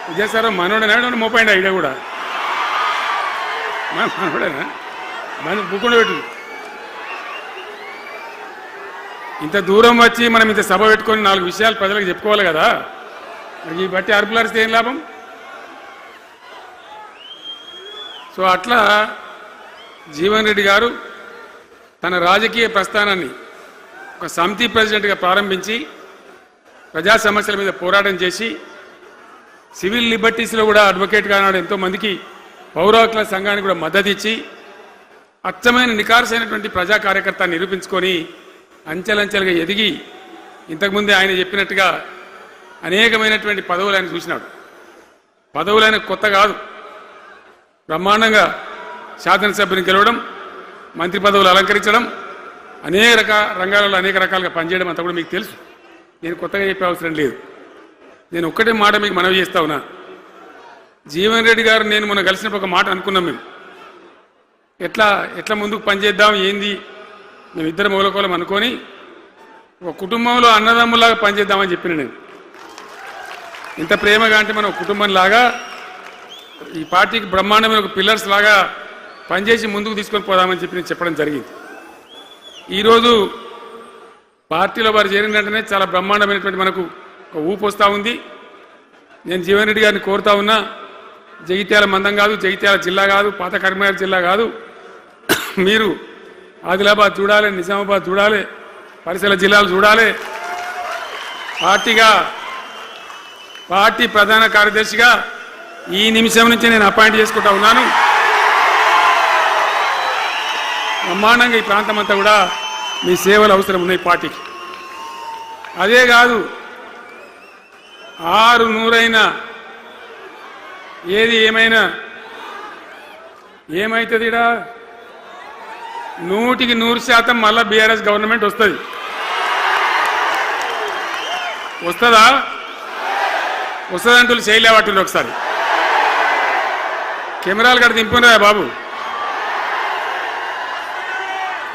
విజయసారావు మనోడేనా మోపాయిండి idea కూడా మనోడేనా మన బుక్కుండా పెట్టు. ఇంత దూరం వచ్చి మనం ఇంత సభ పెట్టుకొని 4 విషయాలు ప్రజలకు చెప్పుకోవాలి కదా. ఈ బట్టి అరుపులారిస్తే ఏం లాభం? సో అట్లా జీవన్ రెడ్డి గారు తన రాజకీయ ప్రస్థానాన్ని ఒక సమితి ప్రెసిడెంట్గా ప్రారంభించి ప్రజా సమస్యల మీద పోరాటం చేసి సివిల్ లిబర్టీస్లో కూడా అడ్వకేట్గా నాడు ఎంతోమందికి పౌర హక్కుల సంఘానికి కూడా మద్దతు ఇచ్చి అచ్చమైన నికార్సైనటువంటి ప్రజా కార్యకర్త నిరూపించుకొని అంచెలంచెలుగా ఎదిగి ఇంతకుముందే ఆయన చెప్పినట్టుగా అనేకమైనటువంటి పదవులు ఆయన చూసినాడు. పదవులు ఆయన కొత్త కాదు. బ్రహ్మాండంగా శాసనసభ్యుని గెలవడం, మంత్రి పదవులు అలంకరించడం, అనేక రంగాలలో అనేక రకాలుగా పనిచేయడం అంతా కూడా మీకు తెలుసు. నేను కొత్తగా చెప్పే అవసరం లేదు. నేను ఒక్కటే మాట మీకు మనవి చేస్తా ఉన్నా. జీవన్ రెడ్డి గారు నేను మొన్న కలిసినప్పుడు ఒక మాట అనుకున్నాం. మేము ఎట్లా ముందుకు పనిచేద్దాం ఏంది, మేము ఇద్దరు మూలకోలం అనుకొని ఒక కుటుంబంలో అన్నదమ్ములాగా పనిచేద్దామని చెప్పిన నేను. ఇంత ప్రేమగా అంటే మనం కుటుంబంలాగా ఈ పార్టీకి బ్రహ్మాండమైన ఒక పిల్లర్స్ లాగా పనిచేసి ముందుకు తీసుకొని పోదామని చెప్పి నేను చెప్పడం జరిగింది. ఈరోజు పార్టీలో వారు చేరిన వెంటనే చాలా బ్రహ్మాండమైనటువంటి మనకు ఒక ఊపు వస్తూ ఉంది. నేను జీవన్ రెడ్డి గారిని కోరుతా ఉన్నా, జగిత్యాల మందం కాదు, జగిత్యాల జిల్లా కాదు, పాత కరీంనగర్ జిల్లా కాదు, మీరు ఆదిలాబాద్ చూడాలి, నిజామాబాద్ చూడాలి, పరిసర జిల్లాలు చూడాలి. పార్టీ ప్రధాన కార్యదర్శిగా ఈ నిమిషం నుంచి నేను అపాయింట్ చేసుకుంటా ఉన్నాను. బ్రహ్మాండంగా ఈ ప్రాంతం అంతా కూడా మీ సేవలు అవసరం ఉన్నాయి పార్టీకి. అదే కాదు, 600 ఏది ఏమైనా ఏమవుతుంది, 100% మళ్ళా బీఆర్ఎస్ గవర్నమెంట్ వస్తుంది. వస్తుందా? వస్తుందంటూ చేయలేవట్టుంది. ఒకసారి కెమెరాలు కడ దింపుకున్నారా బాబు?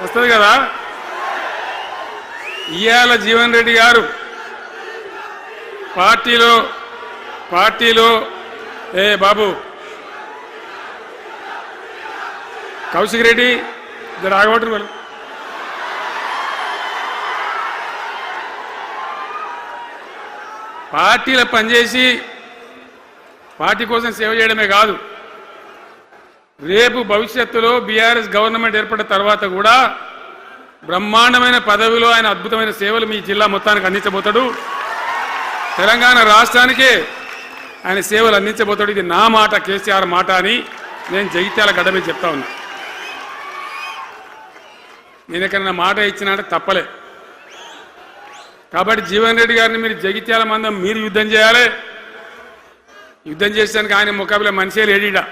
వస్తుంది కదా. ఇవాళ జీవన్ రెడ్డి గారు పార్టీలో బాబు కౌశిక్ రెడ్డి రాగబట్టు వాళ్ళు పార్టీలో పనిచేసి పార్టీ కోసం సేవ చేయడమే కాదు, రేపు భవిష్యత్తులో బీఆర్ఎస్ గవర్నమెంట్ ఏర్పడిన తర్వాత కూడా బ్రహ్మాండమైన పదవిలో ఆయన అద్భుతమైన సేవలు మీ జిల్లా మొత్తానికి అందించబోతాడు. తెలంగాణ రాష్ట్రానికే ఆయన సేవలు అందించబోతాడు. ఇది నా మాట, కేసీఆర్ మాట అని నేను జగిత్యాల గడ్డ మీద చెప్తా ఉన్నా. నేను ఎక్కడన్నా మాట ఇచ్చినా తప్పలే. కాబట్టి జీవన్ రెడ్డి గారిని మీరు జగిత్యాల మందం మీరు యుద్ధం చేయాలి. యుద్ధం చేసేదానికి ఆయన ముఖాబిలా మనిషే లేడీడా,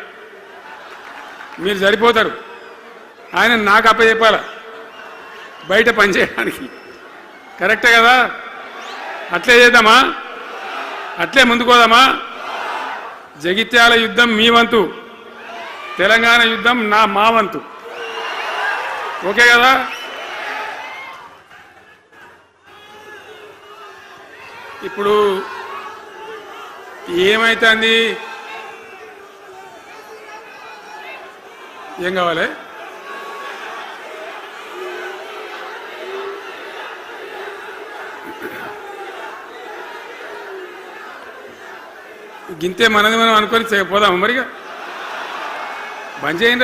మీరు సరిపోతారు. ఆయన నాకు అప్పచెప్పాల బయట పనిచేయడానికి. కరెక్టే కదా? అట్లే చేద్దామా? అట్లే ముందుకోదామా? జగిత్యాల యుద్ధం మీ వంతు, తెలంగాణ యుద్ధం మా వంతు. ఓకే కదా? ఇప్పుడు ఏమైతుంది? ఏం కావాలి? గింతే మనది మనం అనుకొని పోదాము. మరిగా బంద్ చేయండి.